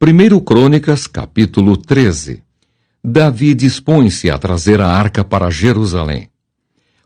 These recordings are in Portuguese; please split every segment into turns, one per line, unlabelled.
1 Crônicas, capítulo 13. Davi dispõe-se a trazer a arca para Jerusalém.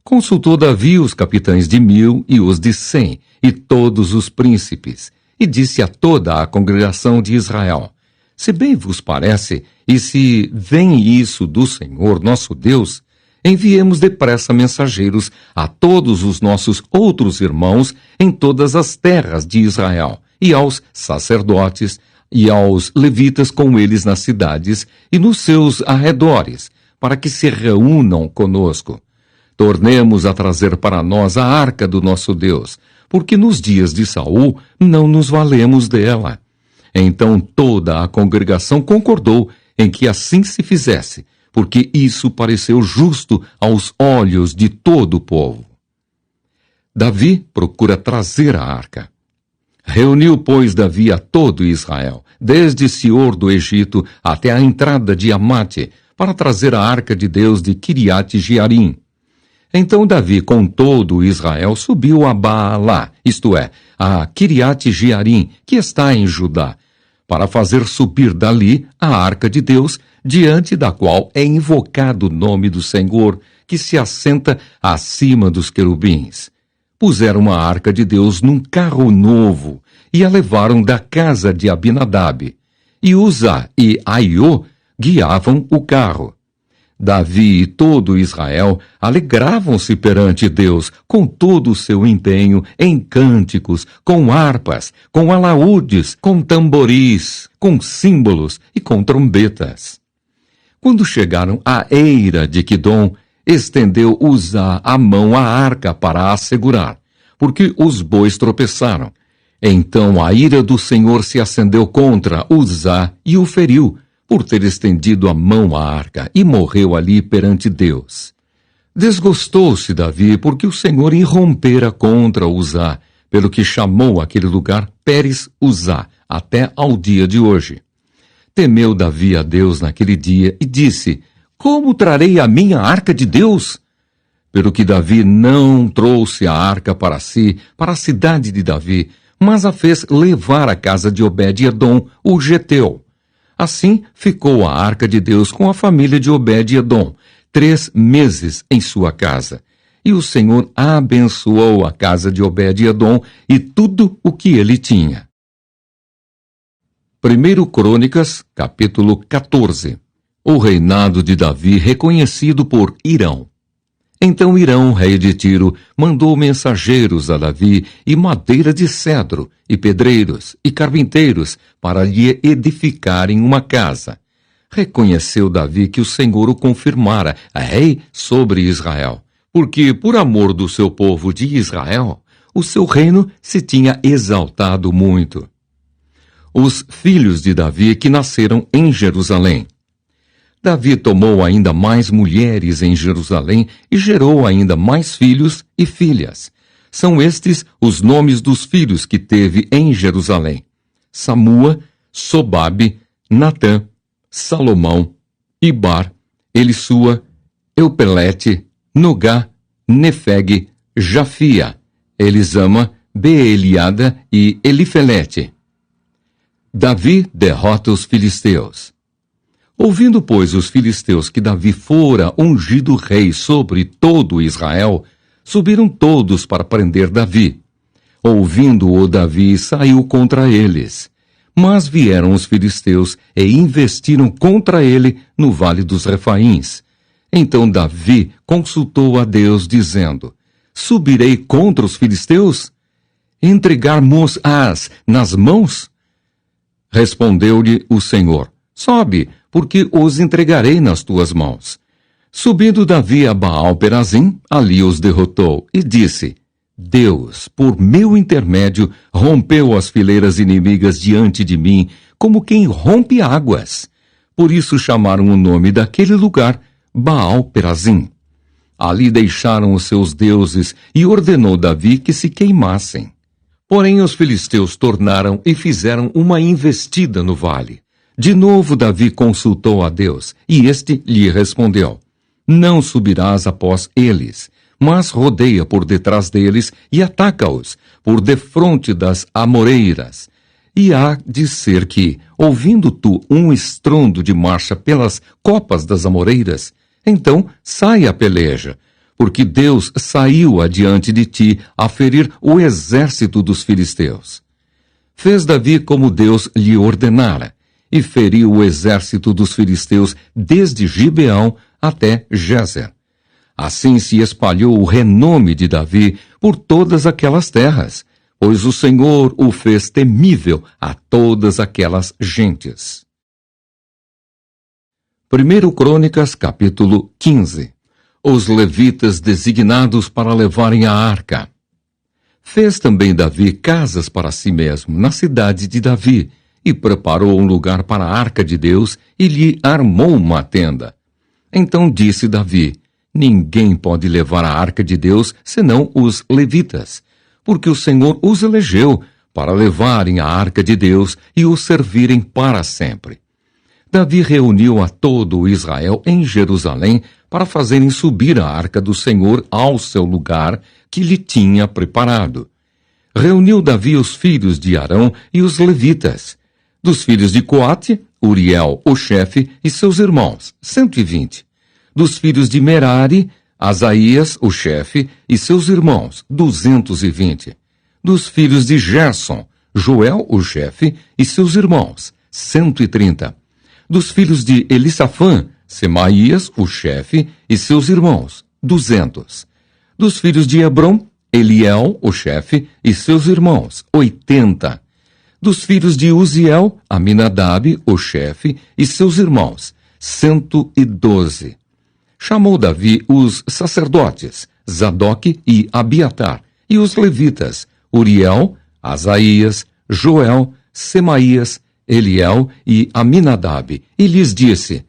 Consultou Davi os capitães de 1000 e os de 100, e todos os príncipes, e disse a toda a congregação de Israel: se bem vos parece, e se vem isso do Senhor nosso Deus, enviemos depressa mensageiros a todos os nossos outros irmãos em todas as terras de Israel, e aos sacerdotes, e aos levitas com eles nas cidades e nos seus arredores, para que se reúnam conosco. Tornemos a trazer para nós a arca do nosso Deus, porque nos dias de Saul não nos valemos dela. Então toda a congregação concordou em que assim se fizesse, porque isso pareceu justo aos olhos de todo o povo. Davi procura trazer a arca. Reuniu, pois, Davi a todo Israel, desde Sior do Egito até a entrada de Amate, para trazer a arca de Deus de Quiriate-Jearim. Então Davi, com todo Israel, subiu a Baalá, isto é, a Quiriate-Jearim, que está em Judá, para fazer subir dali a arca de Deus, diante da qual é invocado o nome do Senhor, que se assenta acima dos querubins. Puseram a arca de Deus num carro novo e a levaram da casa de Abinadab. E Uzá e Aiô guiavam o carro. Davi e todo Israel alegravam-se perante Deus com todo o seu empenho em cânticos, com harpas, com alaúdes, com tamboris, com símbolos e com trombetas. Quando chegaram à eira de Quidom, estendeu Uzá a mão à arca para a segurar, porque os bois tropeçaram. Então a ira do Senhor se acendeu contra Uzá e o feriu, por ter estendido a mão à arca, e morreu ali perante Deus. Desgostou-se Davi, porque o Senhor irrompera contra Uzá, pelo que chamou aquele lugar Pérez Uzá, até ao dia de hoje. Temeu Davi a Deus naquele dia e disse: como trarei a minha arca de Deus? Pelo que Davi não trouxe a arca para si, para a cidade de Davi, mas a fez levar à casa de Obed-edom, o geteu. Assim ficou a arca de Deus com a família de Obed-edom, 3 meses em sua casa. E o Senhor abençoou a casa de Obed-edom e tudo o que ele tinha. 1 Crônicas, capítulo 14. O reinado de Davi reconhecido por Hirão. Então Hirão, rei de Tiro, mandou mensageiros a Davi e madeira de cedro, e pedreiros, e carpinteiros, para lhe edificarem uma casa. Reconheceu Davi que o Senhor o confirmara rei sobre Israel, porque, por amor do seu povo de Israel, o seu reino se tinha exaltado muito. Os filhos de Davi que nasceram em Jerusalém. Davi tomou ainda mais mulheres em Jerusalém e gerou ainda mais filhos e filhas. São estes os nomes dos filhos que teve em Jerusalém: Samua, Sobabe, Natã, Salomão, Ibar, Elisua, Eupelete, Nogá, Nefeg, Jafia, Elisama, Beeliada e Elifelete. Davi derrota os filisteus. Ouvindo, pois, os filisteus que Davi fora ungido rei sobre todo Israel, subiram todos para prender Davi. Ouvindo-o, Davi saiu contra eles. Mas vieram os filisteus e investiram contra ele no vale dos Refaíns. Então Davi consultou a Deus, dizendo: subirei contra os filisteus? Entregar-mos-ás nas mãos? Respondeu-lhe o Senhor: sobe, porque os entregarei nas tuas mãos. Subindo Davi a Baal-Perazim, ali os derrotou, e disse: Deus, por meu intermédio, rompeu as fileiras inimigas diante de mim, como quem rompe águas. Por isso chamaram o nome daquele lugar Baal-Perazim. Ali deixaram os seus deuses, e ordenou Davi que se queimassem. Porém os filisteus tornaram e fizeram uma investida no vale. De novo Davi consultou a Deus, e este lhe respondeu: não subirás após eles, mas rodeia por detrás deles e ataca-os, por defronte das amoreiras. E há de ser que, ouvindo tu um estrondo de marcha pelas copas das amoreiras, então saia a peleja, porque Deus saiu adiante de ti a ferir o exército dos filisteus. Fez Davi como Deus lhe ordenara, e feriu o exército dos filisteus desde Gibeão até Gézer. Assim se espalhou o renome de Davi por todas aquelas terras, pois o Senhor o fez temível a todas aquelas gentes. 1 Crônicas, capítulo 15. Os levitas designados para levarem a arca. Fez também Davi casas para si mesmo, na cidade de Davi, e preparou um lugar para a arca de Deus, e lhe armou uma tenda. Então disse Davi: ninguém pode levar a arca de Deus, senão os levitas, porque o Senhor os elegeu para levarem a arca de Deus e o servirem para sempre. Davi reuniu a todo o Israel em Jerusalém para fazerem subir a arca do Senhor ao seu lugar que lhe tinha preparado. Reuniu Davi os filhos de Arão e os levitas. Dos filhos de Coate, Uriel, o chefe, e seus irmãos, 120. Dos filhos de Merari, Asaías, o chefe, e seus irmãos, 220. Dos filhos de Gerson, Joel, o chefe, e seus irmãos, 130. Dos filhos de Elisafã, Semaías, o chefe, e seus irmãos, 200. Dos filhos de Hebron, Eliel, o chefe, e seus irmãos, 80. Dos filhos de Uziel, Aminadab, o chefe, e seus irmãos, 112. Chamou Davi os sacerdotes, Zadoque e Abiatar, e os levitas, Uriel, Asaías, Joel, Semaías, Eliel e Aminadab, e lhes disse: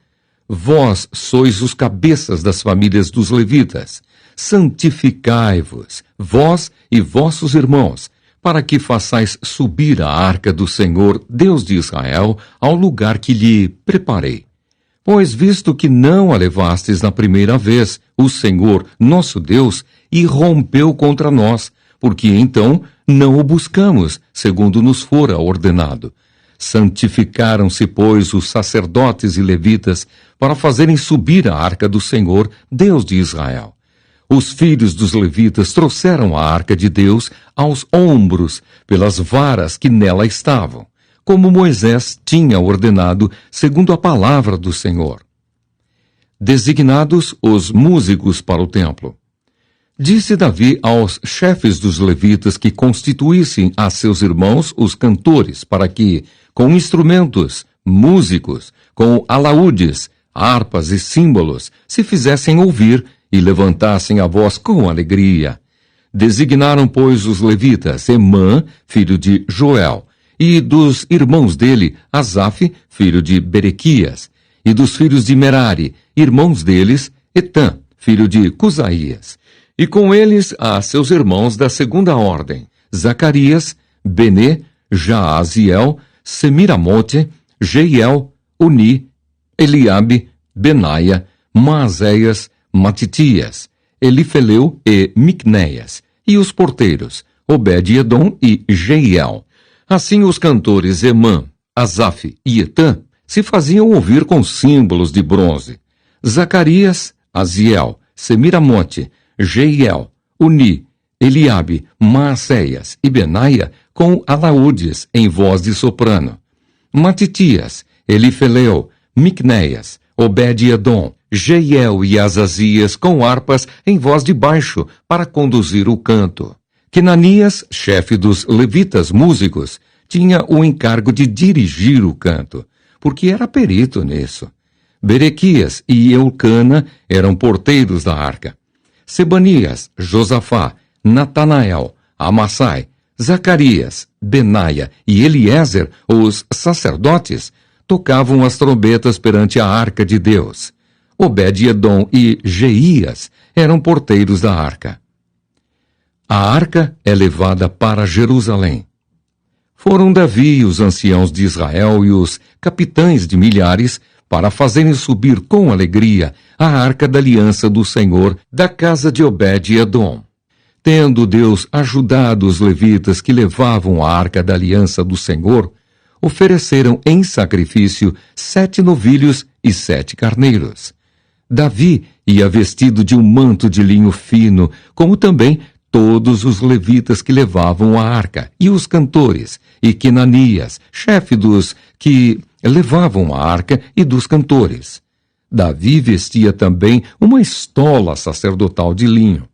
vós sois os cabeças das famílias dos levitas. Santificai-vos, vós e vossos irmãos, para que façais subir a arca do Senhor, Deus de Israel, ao lugar que lhe preparei. Pois visto que não a levastes na primeira vez, o Senhor, nosso Deus, irrompeu contra nós, porque então não o buscamos, segundo nos fora ordenado. Santificaram-se, pois, os sacerdotes e levitas, para fazerem subir a arca do Senhor, Deus de Israel. Os filhos dos levitas trouxeram a arca de Deus aos ombros, pelas varas que nela estavam, como Moisés tinha ordenado, segundo a palavra do Senhor. Designados os músicos para o templo. Disse Davi aos chefes dos levitas que constituíssem a seus irmãos os cantores, para que, com instrumentos, músicos, com alaúdes, harpas e símbolos, se fizessem ouvir e levantassem a voz com alegria. Designaram, pois, os levitas Emã, filho de Joel, e dos irmãos dele, Asaf, filho de Berequias, e dos filhos de Merari, irmãos deles, Etã, filho de Cusaías, e com eles a seus irmãos da segunda ordem, Zacarias, Benê, Jaaziel, Semiramote, Jeiel, Uni, Eliabe, Benaia, Maazéias, Matitias, Elifeleu e Micnéias, e os porteiros, Obed-edom e Jeiel. Assim os cantores Emã, Asaf e Etã se faziam ouvir com símbolos de bronze. Zacarias, Aziel, Semiramote, Jeiel, Uni, Eliabe, Maacéias e Benaia com alaúdes em voz de soprano. Matitias, Elifeleu, Micnéias, Obed-edom, Jeiel e Azazias com harpas em voz de baixo para conduzir o canto. Quenanias, chefe dos levitas músicos, tinha o encargo de dirigir o canto, porque era perito nisso. Berequias e Eucana eram porteiros da arca. Sebanias, Josafá, Natanael, Amassai, Zacarias, Benaia e Eliezer, os sacerdotes, tocavam as trombetas perante a arca de Deus. Obed-edom e Jeías eram porteiros da arca. A arca é levada para Jerusalém. Foram Davi, os anciãos de Israel e os capitães de milhares para fazerem subir com alegria a arca da aliança do Senhor da casa de Obed-edom. Tendo Deus ajudado os levitas que levavam a arca da aliança do Senhor, ofereceram em sacrifício 7 novilhos e 7 carneiros. Davi ia vestido de um manto de linho fino, como também todos os levitas que levavam a arca, e os cantores, e Quenanias, chefe dos que levavam a arca e dos cantores. Davi vestia também uma estola sacerdotal de linho.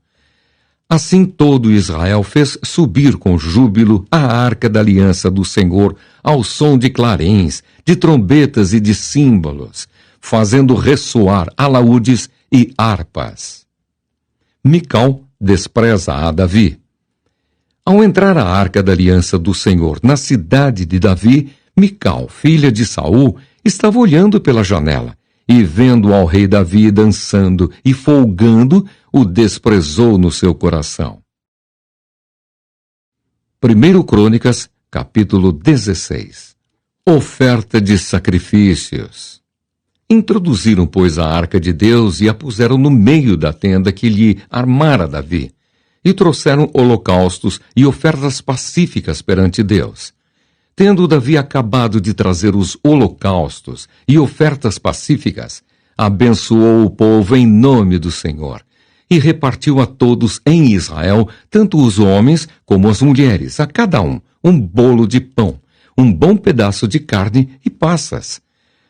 Assim todo Israel fez subir com júbilo a arca da aliança do Senhor ao som de clarins, de trombetas e de símbolos, fazendo ressoar alaúdes e harpas. Mical despreza a Davi. Ao entrar a arca da aliança do Senhor na cidade de Davi, Mical, filha de Saul, estava olhando pela janela e, vendo ao rei Davi dançando e folgando, o desprezou no seu coração. 1 Crônicas, capítulo 16. Oferta de sacrifícios. Introduziram, pois, a arca de Deus e a puseram no meio da tenda que lhe armara Davi, e trouxeram holocaustos e ofertas pacíficas perante Deus. Tendo Davi acabado de trazer os holocaustos e ofertas pacíficas, abençoou o povo em nome do Senhor, e repartiu a todos em Israel, tanto os homens como as mulheres, a cada um bolo de pão, um bom pedaço de carne e passas.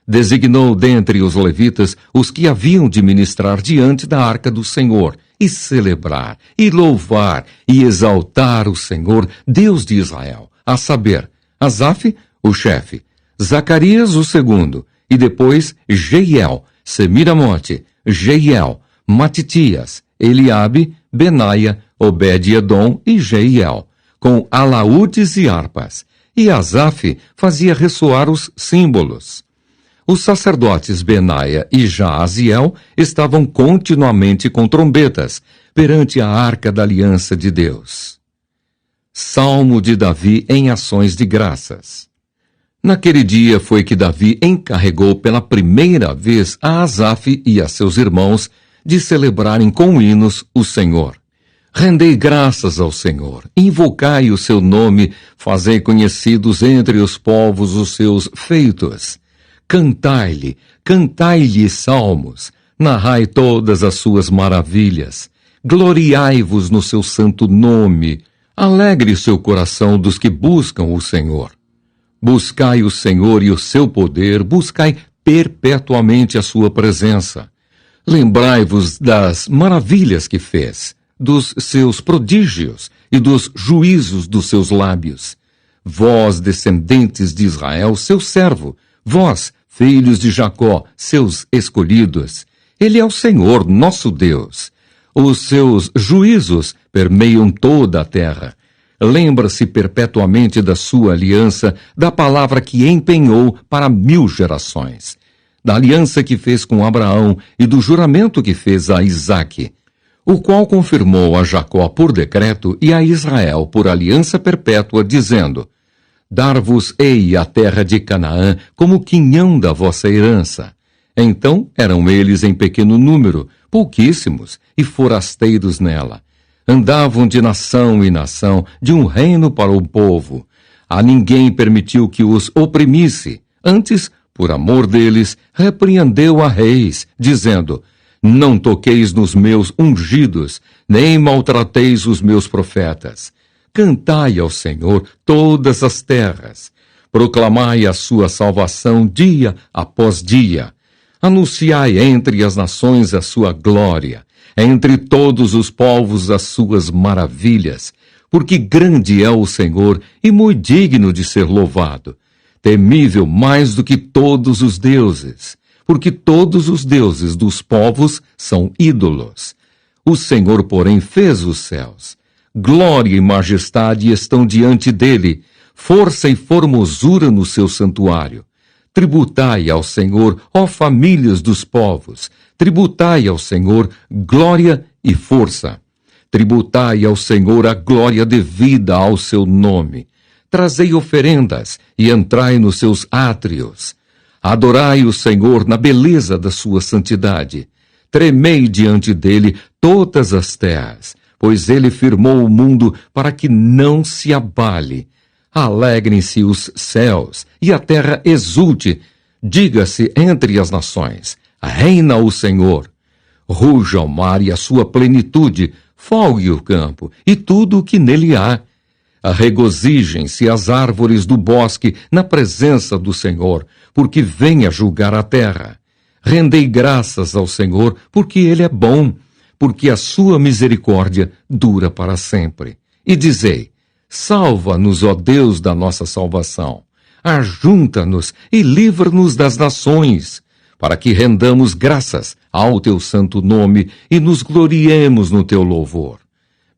Designou dentre os levitas os que haviam de ministrar diante da arca do Senhor, e celebrar, e louvar, e exaltar o Senhor, Deus de Israel, a saber, Asaf, o chefe, Zacarias, o segundo, e depois Jeiel, Semiramote, Jeiel, Matitias, Eliabe, Benaia, Obed-edom e Jeiel, com alaúdes e harpas, e Asaf fazia ressoar os símbolos. Os sacerdotes Benaia e Jaaziel estavam continuamente com trombetas perante a arca da aliança de Deus. Salmo de Davi em ações de graças. Naquele dia foi que Davi encarregou pela primeira vez a Asaf e a seus irmãos de celebrarem com hinos o Senhor. Rendei graças ao Senhor, invocai o seu nome, fazei conhecidos entre os povos os seus feitos. Cantai-lhe salmos, narrai todas as suas maravilhas, gloriai-vos no seu santo nome, alegre seu coração dos que buscam o Senhor. Buscai o Senhor e o seu poder, buscai perpetuamente a sua presença. Lembrai-vos das maravilhas que fez, dos seus prodígios e dos juízos dos seus lábios. Vós, descendentes de Israel, seu servo, vós, filhos de Jacó, seus escolhidos, ele é o Senhor, nosso Deus. Os seus juízos permeiam toda a terra. Lembra-se perpetuamente da sua aliança, da palavra que empenhou para 1000 gerações, da aliança que fez com Abraão e do juramento que fez a Isaque, o qual confirmou a Jacó por decreto e a Israel por aliança perpétua, dizendo: Dar-vos-ei a terra de Canaã como quinhão da vossa herança. Então eram eles em pequeno número, pouquíssimos, e forasteiros nela. Andavam de nação em nação, de um reino para o povo. A ninguém permitiu que os oprimisse. Antes, por amor deles, repreendeu a reis, dizendo: Não toqueis nos meus ungidos, nem maltrateis os meus profetas. Cantai ao Senhor todas as terras. Proclamai a sua salvação dia após dia. Anunciai entre as nações a sua glória, entre todos os povos as suas maravilhas, porque grande é o Senhor e muito digno de ser louvado, temível mais do que todos os deuses, porque todos os deuses dos povos são ídolos. O Senhor, porém, fez os céus. Glória e majestade estão diante dele, força e formosura no seu santuário. Tributai ao Senhor, ó famílias dos povos, tributai ao Senhor glória e força. Tributai ao Senhor a glória devida ao seu nome. Trazei oferendas e entrai nos seus átrios. Adorai o Senhor na beleza da sua santidade. Tremei diante dele todas as terras, pois ele firmou o mundo para que não se abale. Alegrem-se os céus, e a terra exulte. Diga-se entre as nações: reina o Senhor. Ruja o mar e a sua plenitude, folgue o campo e tudo o que nele há. Regozijem-se as árvores do bosque na presença do Senhor, porque vem a julgar a terra. Rendei graças ao Senhor, porque ele é bom, porque a sua misericórdia dura para sempre. E dizei: salva-nos, ó Deus da nossa salvação. Ajunta-nos e livra-nos das nações, para que rendamos graças ao teu santo nome e nos gloriemos no teu louvor.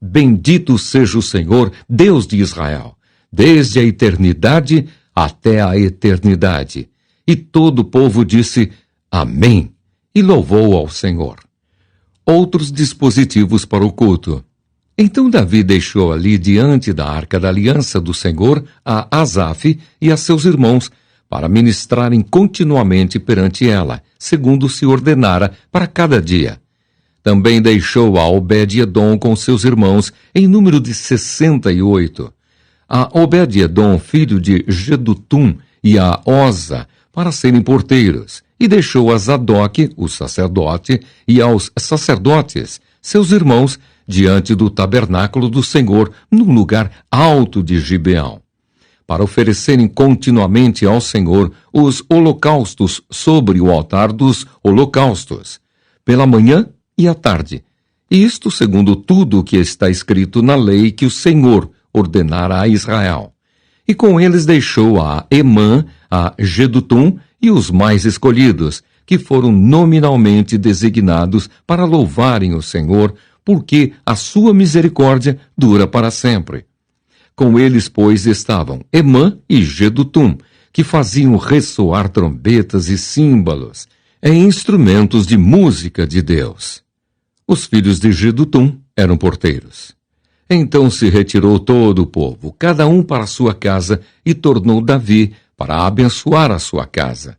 Bendito seja o Senhor, Deus de Israel, desde a eternidade até a eternidade. E todo o povo disse: Amém, e louvou ao Senhor. Outros dispositivos para o culto. Então Davi deixou ali diante da arca da aliança do Senhor a Asaf e a seus irmãos, para ministrarem continuamente perante ela, segundo se ordenara para cada dia. Também deixou a Obed-Edom com seus irmãos, em número de 68. A Obed-Edom, filho de Gedutum, e a Oza, para serem porteiros, e deixou a Zadok, o sacerdote, e aos sacerdotes, seus irmãos, diante do tabernáculo do Senhor, no lugar alto de Gibeão, para oferecerem continuamente ao Senhor os holocaustos sobre o altar dos holocaustos, pela manhã e à tarde. Isto segundo tudo o que está escrito na lei que o Senhor ordenara a Israel. E com eles deixou a Emã, a Gedutum e os mais escolhidos, que foram nominalmente designados para louvarem o Senhor, porque a sua misericórdia dura para sempre. Com eles, pois, estavam Emã e Gedutum, que faziam ressoar trombetas e símbolos, instrumentos de música de Deus. Os filhos de Gedutum eram porteiros. Então se retirou todo o povo, cada um para a sua casa, e tornou Davi para abençoar a sua casa.